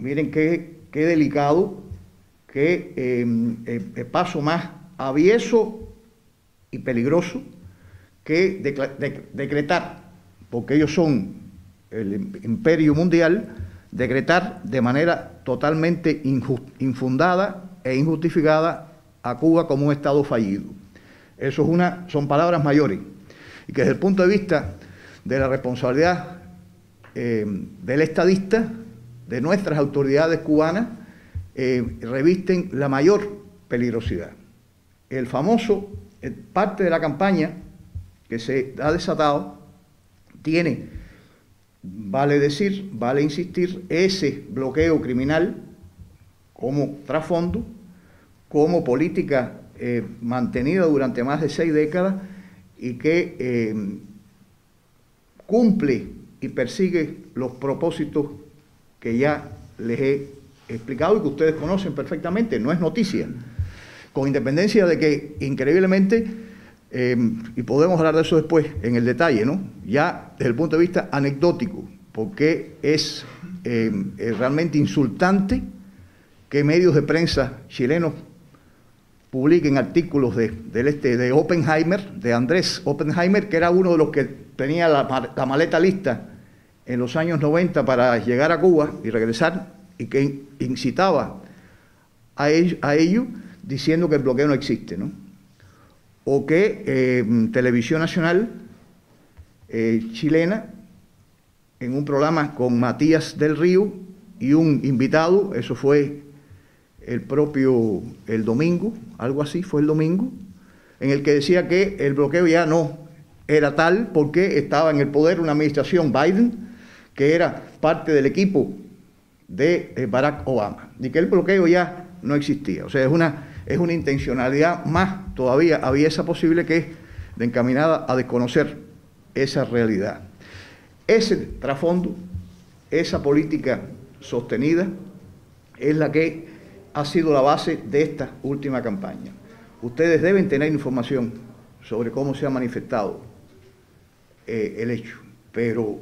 miren qué delicado, qué paso más avieso y peligroso que decretar, porque ellos son el imperio mundial, decretar de manera totalmente infundada e injustificada a Cuba como un Estado fallido. Eso son palabras mayores, y que desde el punto de vista de la responsabilidad del estadista, de nuestras autoridades cubanas, revisten la mayor peligrosidad. El famoso, parte de la campaña que se ha desatado, tiene, vale decir, vale insistir, ese bloqueo criminal como trasfondo, como política mantenida durante más de 6 décadas y que cumple y persigue los propósitos que ya les he explicado y que ustedes conocen perfectamente. No es noticia, con independencia de que increíblemente, y podemos hablar de eso después en el detalle, ¿no?, ya desde el punto de vista anecdótico, porque es realmente insultante que medios de prensa chilenos publiquen artículos de Oppenheimer, de Andrés Oppenheimer, que era uno de los que tenía la maleta lista en los años 90 para llegar a Cuba y regresar, y que incitaba a ello diciendo que el bloqueo no existe, ¿no? O que Televisión Nacional chilena, en un programa con Matías del Río y un invitado, eso fue el domingo, algo así fue el domingo, en el que decía que el bloqueo ya no era tal porque estaba en el poder una administración Biden que era parte del equipo de Barack Obama, y que el bloqueo ya no existía. O sea, es una intencionalidad más todavía aviesa posible, que es de encaminada a desconocer esa realidad. Ese trasfondo, esa política sostenida, es la que ha sido la base de esta última campaña. Ustedes deben tener información sobre cómo se ha manifestado el hecho, pero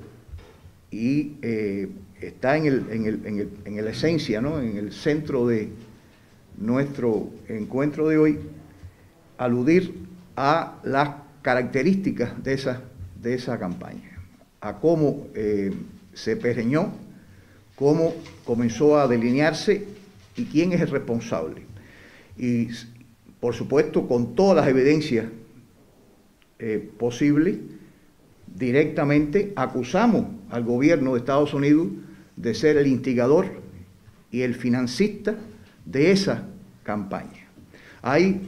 está en la esencia, ¿no?, en el centro de nuestro encuentro de hoy, aludir a las características de esa campaña, a cómo se pergeñó, cómo comenzó a delinearse y quién es el responsable. Y, por supuesto, con todas las evidencias posibles, directamente acusamos al gobierno de Estados Unidos de ser el instigador y el financista de esa campaña. Hay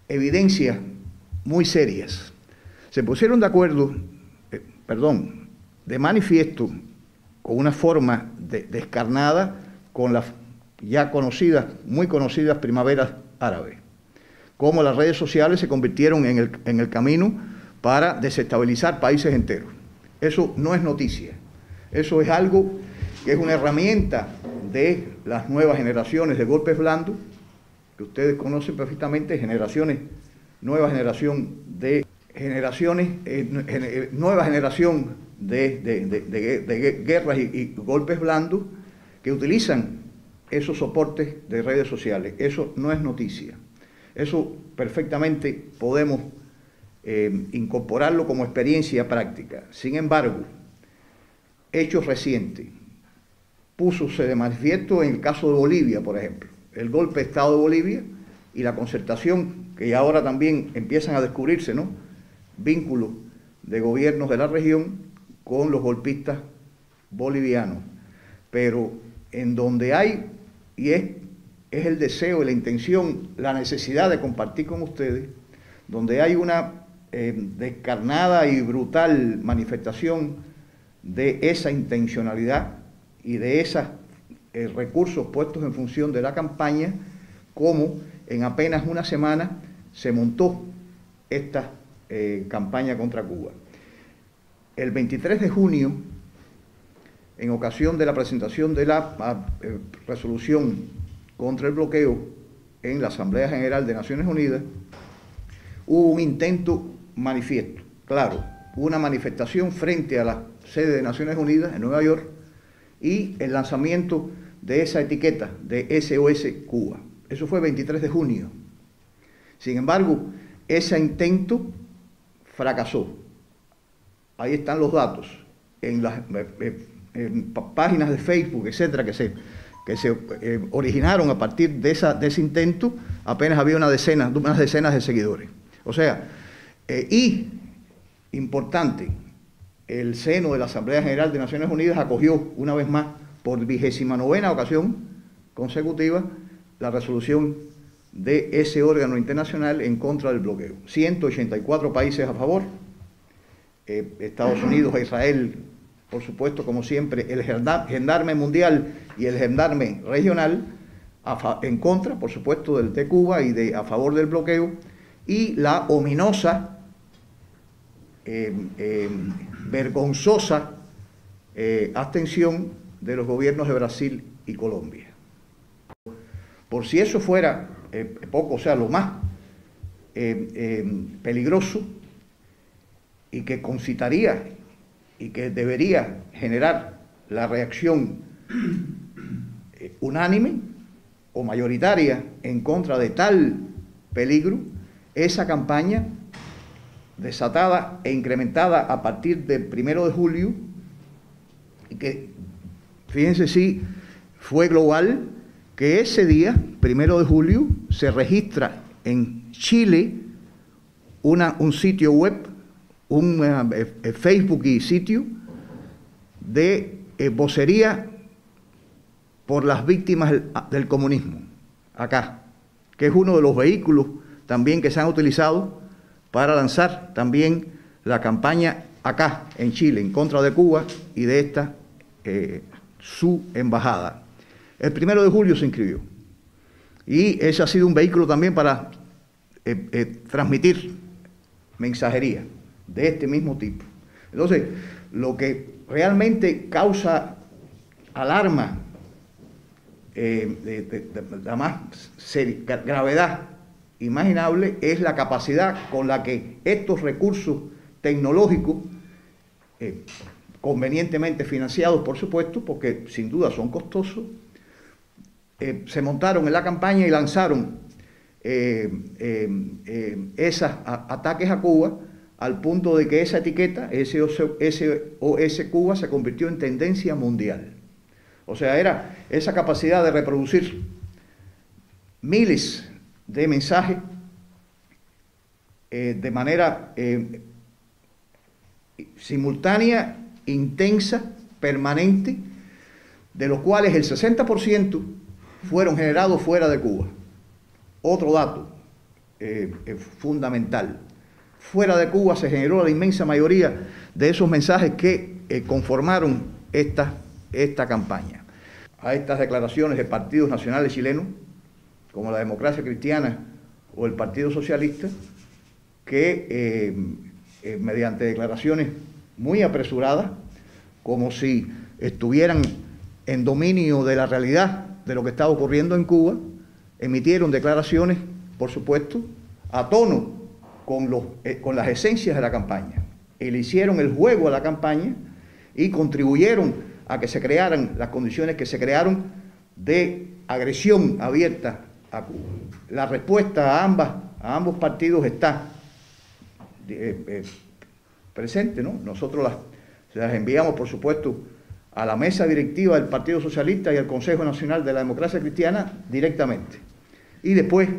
evidencias muy serias. Se pusieron de acuerdo, de manifiesto, con una forma descarnada, con las ya conocidas, muy conocidas primaveras árabes, cómo las redes sociales se convirtieron en el camino para desestabilizar países enteros. Eso no es noticia, eso es algo que es una herramienta de las nuevas generaciones de golpes blandos, que ustedes conocen perfectamente, nueva generación de guerras y golpes blandos, que utilizan esos soportes de redes sociales. Eso no es noticia, eso perfectamente podemos incorporarlo como experiencia práctica. Sin embargo, hechos recientes, púsose de manifiesto en el caso de Bolivia, por ejemplo, el golpe de Estado de Bolivia y la concertación, que ahora también empiezan a descubrirse, ¿no?, vínculos de gobiernos de la región con los golpistas bolivianos. Pero en donde hay, y es el deseo, la intención, la necesidad de compartir con ustedes, donde hay una descarnada y brutal manifestación de esa intencionalidad y de esos recursos puestos en función de la campaña, como en apenas una semana se montó esta campaña contra Cuba. El 23 de junio, en ocasión de la presentación de la resolución contra el bloqueo en la Asamblea General de Naciones Unidas, hubo un intento manifiesto, claro, una manifestación frente a la sede de Naciones Unidas en Nueva York, y el lanzamiento de esa etiqueta de SOS Cuba. Eso fue el 23 de junio. Sin embargo, ese intento fracasó. Ahí están los datos, en las páginas de Facebook, etcétera, que se originaron a partir de ese intento. Apenas había unas decenas de seguidores. O sea, y importante, el seno de la Asamblea General de Naciones Unidas acogió una vez más, por 29ª ocasión consecutiva, la resolución de ese órgano internacional en contra del bloqueo. 184 países a favor, Estados Unidos e Israel, por supuesto, como siempre, el gendarme mundial y el gendarme regional, en contra, por supuesto, de Cuba y a favor del bloqueo, y la ominosa, vergonzosa abstención de los gobiernos de Brasil y Colombia. Por si eso fuera poco, o sea, lo más peligroso, y que concitaría y que debería generar la reacción unánime o mayoritaria en contra de tal peligro, esa campaña desatada e incrementada a partir del 1 de julio, y que, fíjense si fue global, que ese día, 1 de julio, se registra en Chile un sitio web, un Facebook y sitio de vocería por las víctimas del comunismo, acá, que es uno de los vehículos también que se han utilizado para lanzar también la campaña acá, en Chile, en contra de Cuba y de esta, su embajada. El 1 de julio se inscribió. Y ese ha sido un vehículo también para transmitir mensajería de este mismo tipo. Entonces, lo que realmente causa alarma, la más gravedad imaginable, es la capacidad con la que estos recursos tecnológicos, convenientemente financiados, por supuesto, porque sin duda son costosos, se montaron en la campaña y lanzaron esos ataques a Cuba, al punto de que esa etiqueta, SOS Cuba, se convirtió en tendencia mundial. O sea, era esa capacidad de reproducir miles de mensajes de manera simultánea, intensa, permanente, de los cuales el 60% fueron generados fuera de Cuba. Otro dato fundamental. Fuera de Cuba se generó la inmensa mayoría de esos mensajes que conformaron esta campaña. A estas declaraciones de partidos nacionales chilenos, como la Democracia Cristiana o el Partido Socialista, que mediante declaraciones muy apresuradas, como si estuvieran en dominio de la realidad de lo que estaba ocurriendo en Cuba, emitieron declaraciones, por supuesto, a tono con las esencias de la campaña. Y le hicieron el juego a la campaña y contribuyeron a que se crearan las condiciones que se crearon de agresión abierta a Cuba. La respuesta a ambos partidos está presente, ¿no? Nosotros las enviamos, por supuesto, a la mesa directiva del Partido Socialista y al Consejo Nacional de la Democracia Cristiana directamente. Y después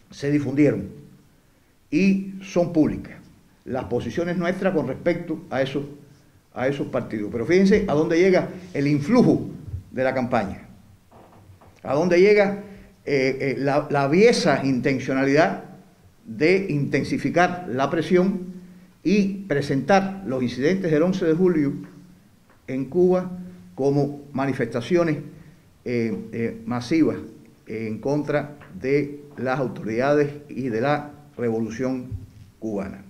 se difundieron y son públicas las posiciones nuestras con respecto a esos partidos. Pero fíjense a dónde llega el influjo de la campaña, a dónde llega la aviesa intencionalidad de intensificar la presión y presentar los incidentes del 11 de julio en Cuba como manifestaciones masivas en contra de las autoridades y de la revolución cubana.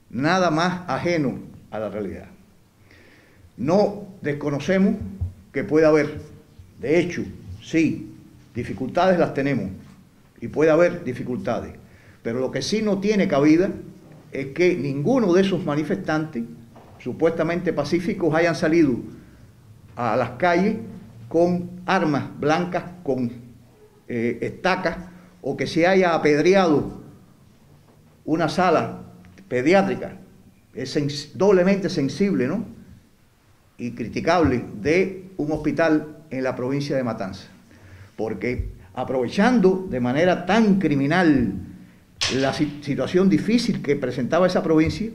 Nada más ajeno a la realidad. No desconocemos que puede haber, de hecho, sí, dificultades las tenemos y puede haber dificultades, pero lo que sí no tiene cabida es que ninguno de esos manifestantes supuestamente pacíficos hayan salido a las calles con armas blancas, con estacas, o que se haya apedreado una sala pediátrica, es doblemente sensible, ¿no?, y criticable, de un hospital en la provincia de Matanzas. Porque aprovechando de manera tan criminal la situación difícil que presentaba esa provincia,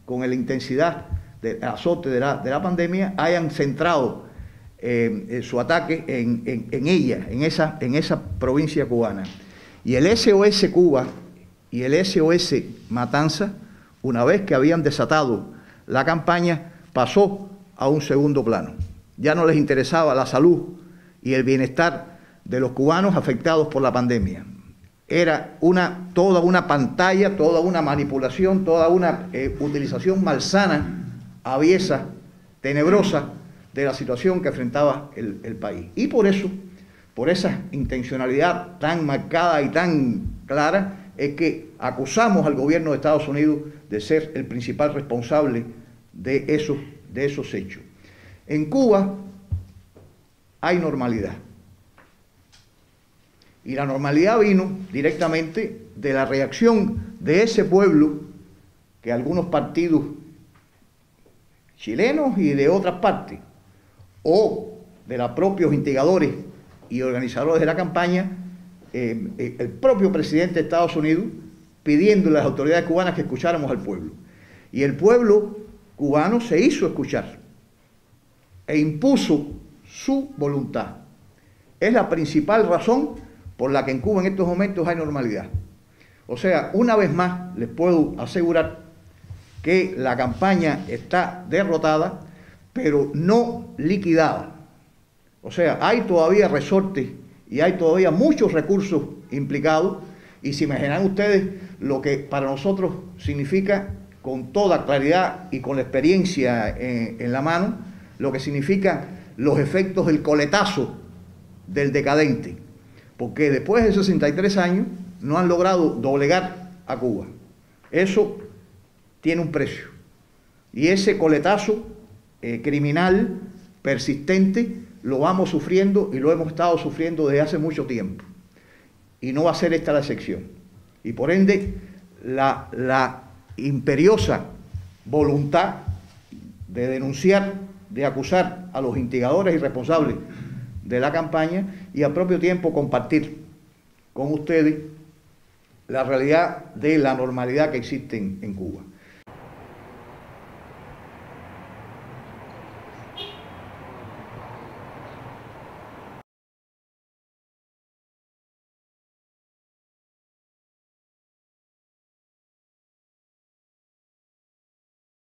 con la intensidad del azote de la pandemia, hayan centrado su ataque en ella, en esa provincia cubana. Y el SOS Cuba y el SOS Matanzas, una vez que habían desatado la campaña, pasó a un segundo plano. Ya no les interesaba la salud y el bienestar de los cubanos afectados por la pandemia. Era toda una pantalla, toda una manipulación, toda una utilización malsana, aviesa, tenebrosa de la situación que enfrentaba el país. Y por eso, por esa intencionalidad tan marcada y tan clara, es que acusamos al gobierno de Estados Unidos de ser el principal responsable de esos hechos. En Cuba hay normalidad. Y la normalidad vino directamente de la reacción de ese pueblo que algunos partidos chilenos y de otras partes, o de los propios instigadores y organizadores de la campaña, el propio presidente de Estados Unidos, pidiéndole a las autoridades cubanas que escucháramos al pueblo. Y el pueblo cubano se hizo escuchar e impuso su voluntad. Es la principal razón por la que en Cuba en estos momentos hay normalidad. O sea, una vez más les puedo asegurar que la campaña está derrotada, pero no liquidada. O sea, hay todavía resortes y hay todavía muchos recursos implicados, y se imaginan ustedes lo que para nosotros significa, con toda claridad y con la experiencia en la mano, lo que significa los efectos del coletazo del decadente, porque después de 63 años no han logrado doblegar a Cuba. Eso tiene un precio, y ese coletazo criminal persistente lo vamos sufriendo y lo hemos estado sufriendo desde hace mucho tiempo, y no va a ser esta la excepción. Y por ende la imperiosa voluntad de denunciar, de acusar a los instigadores y responsables de la campaña, y al propio tiempo compartir con ustedes la realidad de la normalidad que existe en Cuba.